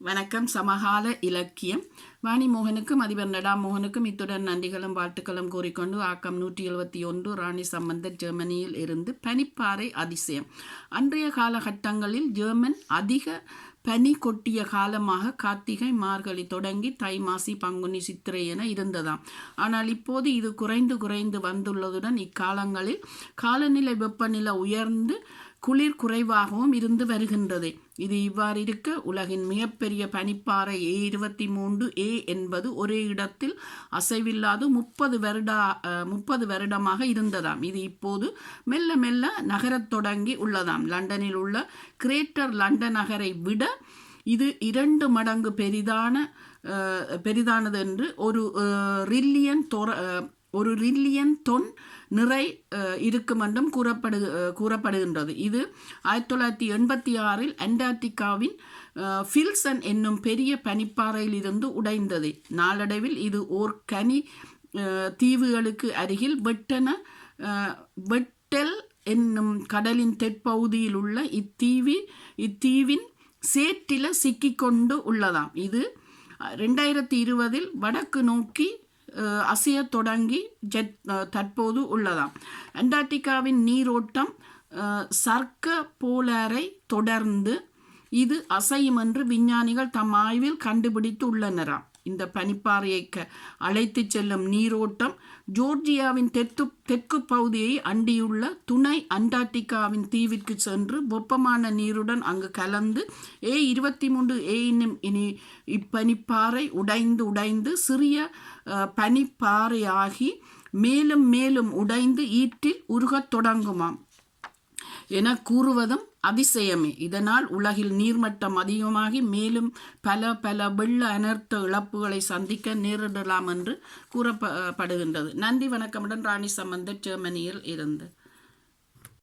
வணக்கம். சமகால இலக்கியம். வாணி மோகனுக்கும் அதிபர் நடா மோகனுக்கும் இத்துடன் நன்றிகளும் வாழ்த்துக்களும் கூறிக்கொண்டு ஆக்கம் 171 ராணி சம்பந்தர் ஜெர்மனியில் இருந்து பனிப்பாறை அதிசயம். அன்றைய காலகட்டங்களில் ஜெர்மன் அதிக பனி கொட்டிய காலமாக கார்த்திகை மார்கழி தொடங்கி தை மாசி பங்குனி சித்திரை என இருந்ததாம். ஆனால் இப்போது இது குறைந்து குறைந்து வந்துள்ளதுடன் இக்காலங்களில் காலநிலை வெப்பநிலை உயர்ந்து குளிர் குறைவாகவும் இருந்து வருகின்றது. இது இவ்வாறு இருக்க உலகின் மிகப்பெரிய பனிப்பாறை A23 என்பது ஒரே இடத்தில் அசைவில்லாது 30 வருடமாக இருந்ததாம். இது இப்போது மெல்ல மெல்ல நகரத் தொடங்கி உள்ளதாம். லண்டனில் உள்ள கிரேட்டர் லண்டன் நகரை விட இது 2 மடங்கு பெரிதானது என்று ஒரு ரில்லியன் தொன் நிறை இருக்கும் என்றும் கூறப்படுகின்றது. இது 1986 அண்டார்டிகாவின் ஃபில்சன் என்னும் பெரிய பனிப்பாறையில் இருந்து உடைந்தது. நாளடைவில் இது ஓர் கனி தீவுகளுக்கு அருகில் வெட்டல் என்னும் கடலின் தெற்பகுதியில் உள்ள இத்தீவின் சேற்றில சிக்கிக்கொண்டு உள்ளதாம். இது 2020 வடக்கு நோக்கி அசைய தொடங்கி தற்போது உள்ளதாம். அண்டார்டிகாவின் நீரோட்டம் சர்க்க போலாரை தொடர்ந்து இது அசையும் என்று விஞ்ஞானிகள் தம் ஆய்வில் கண்டுபிடித்து உள்ளனராம். இந்த பனிப்பாறையை அழைத்து செல்லும் நீரோட்டம் ஜோர்ஜியாவின் தெற்கு பகுதியை அண்டியுள்ள துணை அண்டார்டிகாவின் தீவிற்கு சென்று வெப்பமான நீருடன் அங்கு கலந்து A23 என்னும் இப்பனிப்பாறை உடைந்து சிறிய பனிப்பாறையாகி மேலும் மேலும் உடைந்து ஈற்றில் உருகத் தொடங்குமாம் என கூறுவதும் அதிசயமே. இதனால் உலகில் நீர்மட்டம் அதிகமாகி மேலும் பல வெள்ள அனர்த்த இழப்புகளை சந்திக்க நேரிடலாம் என்று கூறப்படுகின்றது. நன்றி, வணக்கமுடன் ராணி சம்பந்தர், ஜெர்மனியில் இருந்து.